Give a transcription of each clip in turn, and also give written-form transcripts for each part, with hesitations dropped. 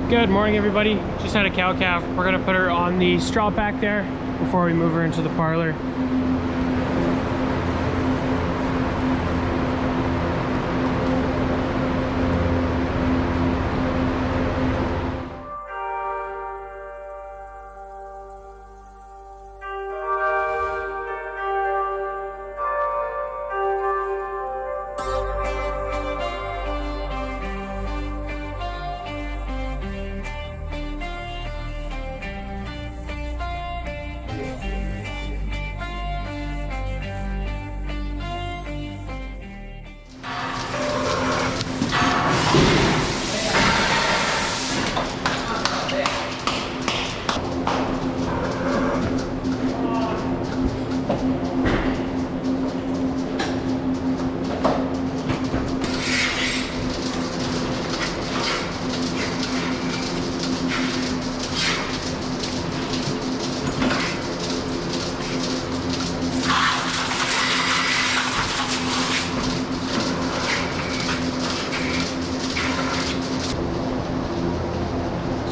Good morning, everybody. Just had a cow calf. We're gonna put her on the straw pack there before we move her into the parlor.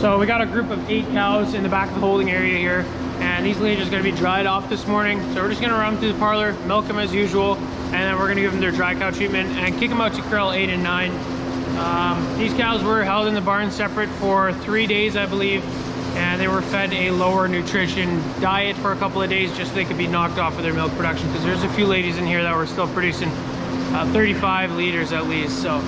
So we got a group of 8 cows in the back of the holding area here, and these ladies are going to be dried off this morning. So we're just going to run them through the parlor, milk them as usual, and then we're going to give them their dry cow treatment and kick them out to curl 8 and 9. These cows were held in the barn separate for 3 days, I believe, and they were fed a lower nutrition diet for a couple of days just so they could be knocked off of their milk production, because there's a few ladies in here that were still producing 35 liters at least. So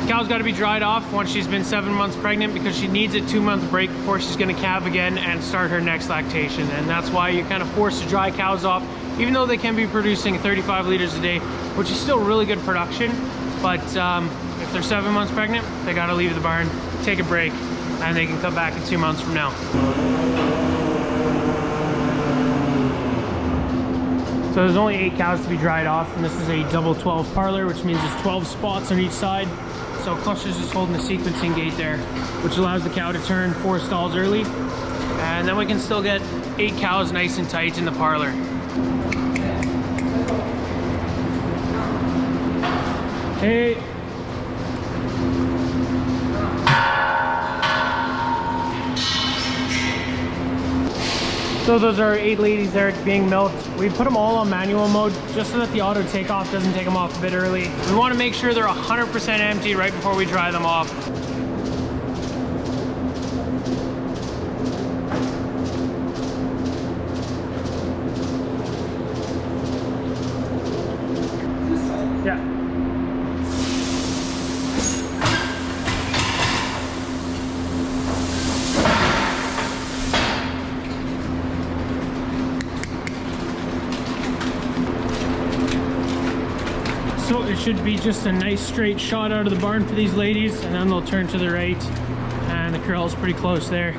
cow's got to be dried off once she's been 7 months pregnant, because she needs a 2-month break before she's going to calve again and start her next lactation. And that's why you're kind of forced to dry cows off, even though they can be producing 35 liters a day, which is still really good production. But if they're 7 months pregnant, they got to leave the barn, take a break, and they can come back in 2 months from now. So there's only 8 cows to be dried off, and this is a double 12 parlor, which means there's 12 spots on each side. So Cluster's just holding the sequencing gate there, which allows the cow to turn 4 stalls early, and then we can still get 8 cows nice and tight in the parlor. Hey. So those are 8 ladies there being milked. We put them all on manual mode just so that the auto takeoff doesn't take them off a bit early. We want to make sure they're 100% empty right before we dry them off. Yeah. So it should be just a nice straight shot out of the barn for these ladies, and then they'll turn to the right, and the curl is pretty close there.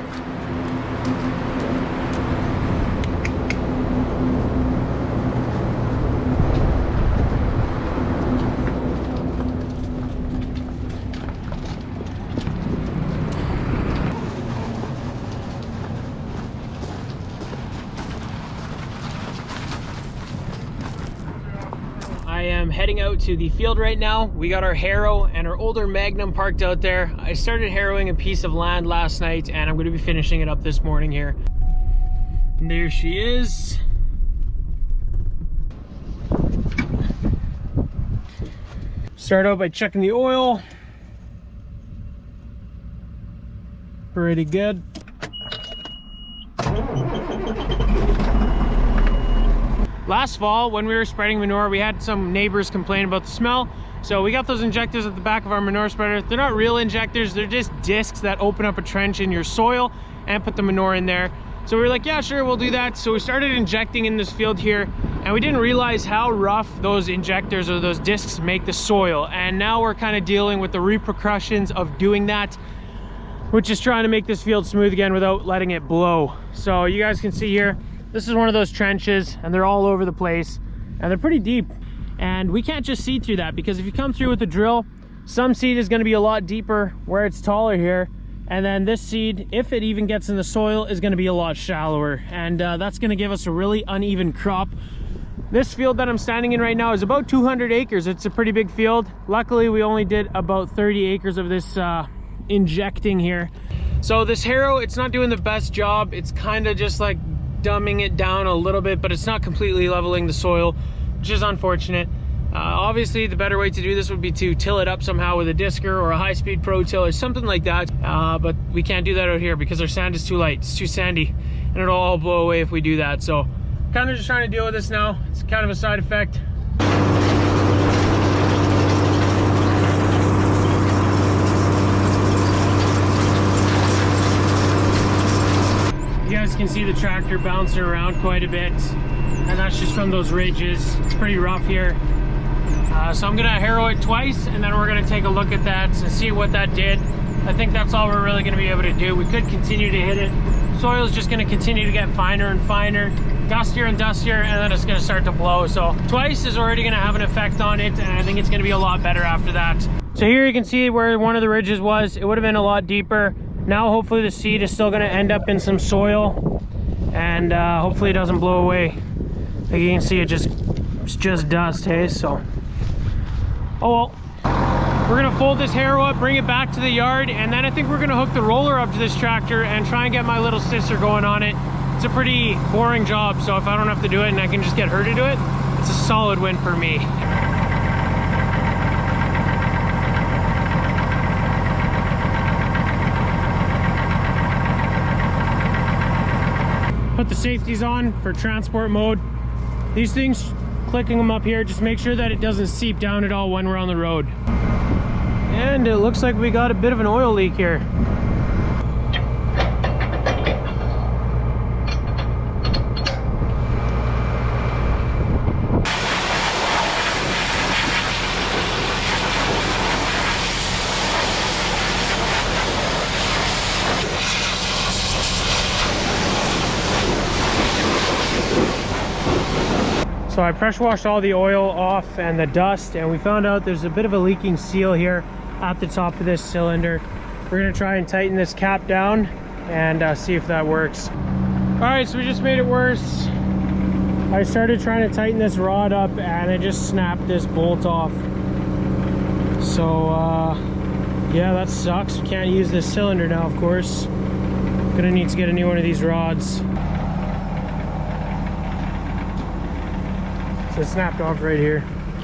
I am heading out to the field right now. We got our harrow and our older Magnum parked out there. I started harrowing a piece of land last night, and I'm going to be finishing it up this morning here. And there she is. Start out by checking the oil. Pretty good. Last fall, when we were spreading manure, we had some neighbors complain about the smell. So we got those injectors at the back of our manure spreader. They're not real injectors, they're just discs that open up a trench in your soil and put the manure in there. So we were like, yeah, sure, we'll do that. So we started injecting in this field here, and we didn't realize how rough those injectors or those discs make the soil. And now we're kind of dealing with the repercussions of doing that, which is trying to make this field smooth again without letting it blow. So you guys can see here, this is one of those trenches, and they're all over the place, and they're pretty deep. And we can't just seed through that, because if you come through with a drill, some seed is going to be a lot deeper where it's taller here, and then this seed, if it even gets in the soil, is going to be a lot shallower, and that's going to give us a really uneven crop. This field that I'm standing in right now is about 200 acres. It's a pretty big field. Luckily, we only did about 30 acres of this injecting here. So this harrow, it's not doing the best job. It's kind of just like dumbing it down a little bit, but it's not completely leveling the soil, which is unfortunate. Obviously the better way to do this would be to till it up somehow with a discer or a high-speed pro till or something like that, but we can't do that out here because our sand is too light. It's too sandy and it'll all blow away if we do that. So kind of just trying to deal with this now. It's kind of a side effect. You guys can see the tractor bouncing around quite a bit, and that's just from those ridges. It's pretty rough here. So I'm gonna harrow it twice, and then we're gonna take a look at that and see what that did. I think that's all we're really gonna be able to do. We could continue to hit it. Soil's just gonna continue to get finer and finer, dustier and dustier, and then it's gonna start to blow. So twice is already gonna have an effect on it, and I think it's gonna be a lot better after that. So here you can see where one of the ridges was. It would have been a lot deeper. Now hopefully the seed is still gonna end up in some soil, and hopefully it doesn't blow away. Like you can see, it's just dust, hey? So, oh well. We're gonna fold this harrow up, bring it back to the yard, and then I think we're gonna hook the roller up to this tractor and try and get my little sister going on it. It's a pretty boring job, so if I don't have to do it and I can just get her to do it, it's a solid win for me. Put the safeties on for transport mode. These things, clicking them up here, just make sure that it doesn't seep down at all when we're on the road. And it looks like we got a bit of an oil leak here. So I pressure washed all the oil off and the dust, and we found out there's a bit of a leaking seal here at the top of this cylinder. We're gonna try and tighten this cap down and see if that works. All right, so we just made it worse. I started trying to tighten this rod up and it just snapped this bolt off. So yeah, that sucks. We can't use this cylinder now, of course. Gonna need to get a new one of these rods. So it snapped off right here.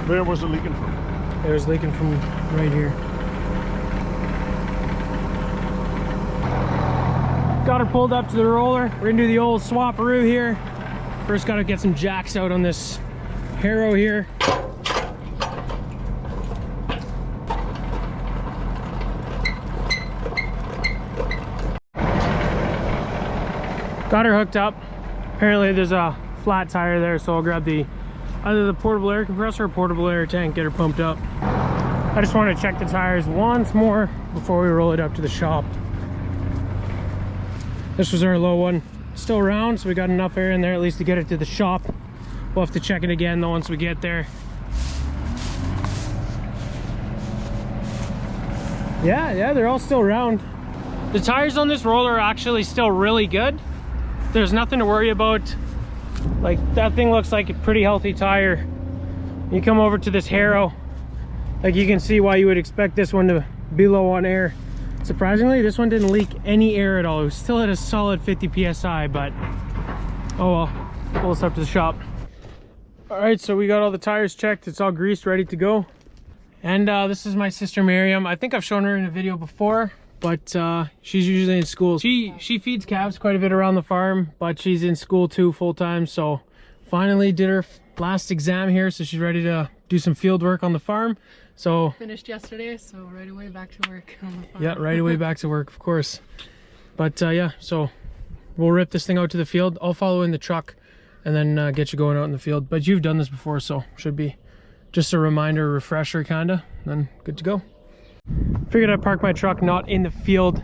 Where was it leaking from? It was leaking from right here. Got her pulled up to the roller. We're gonna do the old swap-a-roo here. First gotta get some jacks out on this harrow here. Got her hooked up. Apparently there's a flat tire there, so I'll grab either the portable air compressor or portable air tank, get her pumped up. I just want to check the tires once more before we roll it up to the shop. This was our low one. Still round, so we got enough air in there at least to get it to the shop. We'll have to check it again though once we get there. Yeah, they're all still round. The tires on this roller are actually still really good. There's nothing to worry about. Like, that thing looks like a pretty healthy tire. You come over to this harrow, like you can see why you would expect this one to be low on air. Surprisingly, this one didn't leak any air at all. It was still at a solid 50 psi, but oh well. Pull us up to the shop. All right, so we got all the tires checked. It's all greased, ready to go. And this is my sister Miriam. I think I've shown her in a video before, but she's usually in school. She feeds calves quite a bit around the farm, but she's in school too full-time. So finally did her last exam here, so she's ready to do some field work on the farm. So finished yesterday, so right away back to work on the farm. Yeah, right away back to work, of course. But yeah, so we'll rip this thing out to the field. I'll follow in the truck and then get you going out in the field. But you've done this before, so should be just a reminder, refresher kinda, then good to go. Figured I'd park my truck not in the field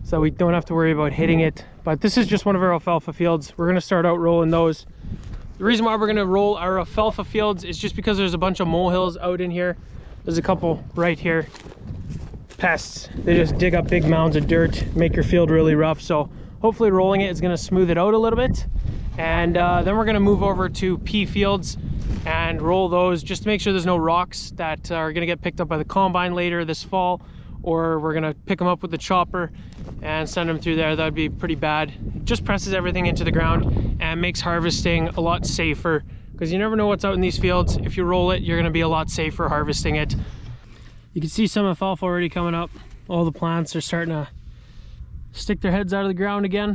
so we don't have to worry about hitting it. But this is just one of our alfalfa fields. We're gonna start out rolling those. The reason why we're gonna roll our alfalfa fields is just because there's a bunch of molehills out in here. There's a couple right here. Pests, they just dig up big mounds of dirt, make your field really rough. So hopefully rolling it is gonna smooth it out a little bit. And then we're gonna move over to pea fields and roll those just to make sure there's no rocks that are gonna get picked up by the combine later this fall, or we're gonna pick them up with the chopper and send them through there. That'd be pretty bad. It just presses everything into the ground and makes harvesting a lot safer, because you never know what's out in these fields. If you roll it, you're gonna be a lot safer harvesting it. You can see some alfalfa already coming up. All the plants are starting to stick their heads out of the ground again.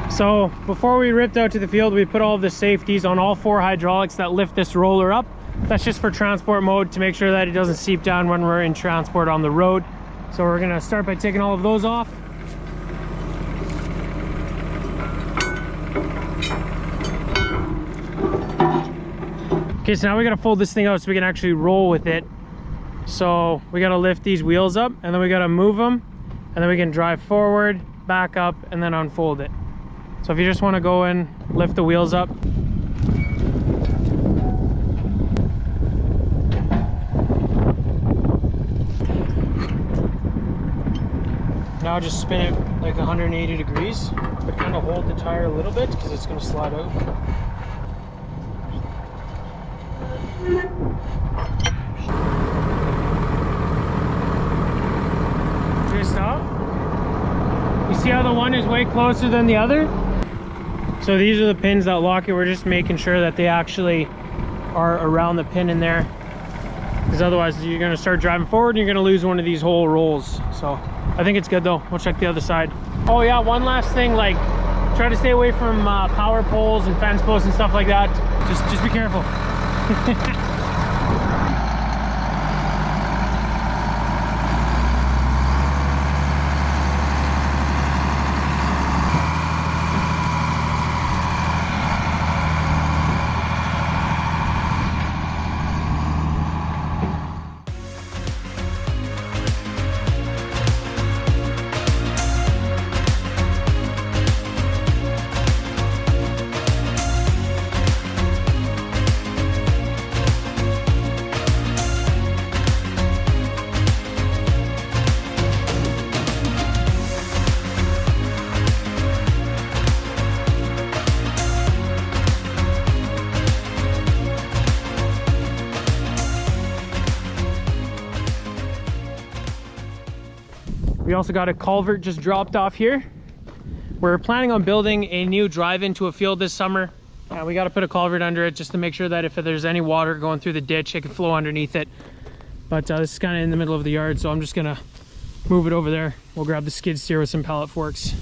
So before we ripped out to the field, we put all of the safeties on all 4 hydraulics that lift this roller up. That's just for transport mode, to make sure that it doesn't seep down when we're in transport on the road. So we're gonna start by taking all of those off. Okay, so now we gotta fold this thing out so we can actually roll with it. So we gotta lift these wheels up, and then we gotta move them, and then we can drive forward, back up, and then unfold it. So if you just wanna go and lift the wheels up. Now just spin it like 180 degrees, but kind of hold the tire a little bit because it's gonna slide out. Stop. You see how the one is way closer than the other? So these are the pins that lock it. We're just making sure that they actually are around the pin in there, because otherwise you're going to start driving forward and you're going to lose one of these whole rolls. So I think it's good though. We'll check the other side. Oh yeah, one last thing, like try to stay away from power poles and fence posts and stuff like that. Just be careful. We also got a culvert just dropped off here. We're planning on building a new drive into a field this summer. We got to put a culvert under it just to make sure that if there's any water going through the ditch, it can flow underneath it. But this is kind of in the middle of the yard, so I'm just gonna move it over there. We'll grab the skid steer with some pallet forks.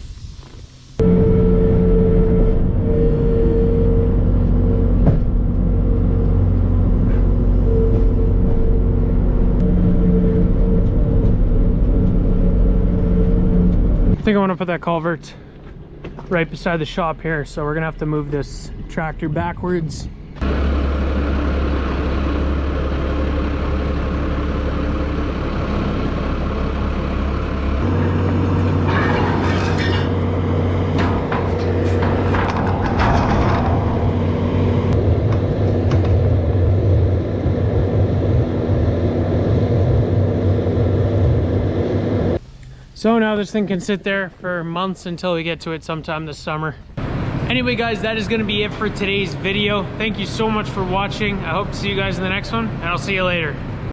I think I want to put that culvert right beside the shop here, so we're gonna have to move this tractor backwards. So now this thing can sit there for months until we get to it sometime this summer. Anyway guys, that is going to be it for today's video. Thank you so much for watching. I hope to see you guys in the next one, and I'll see you later.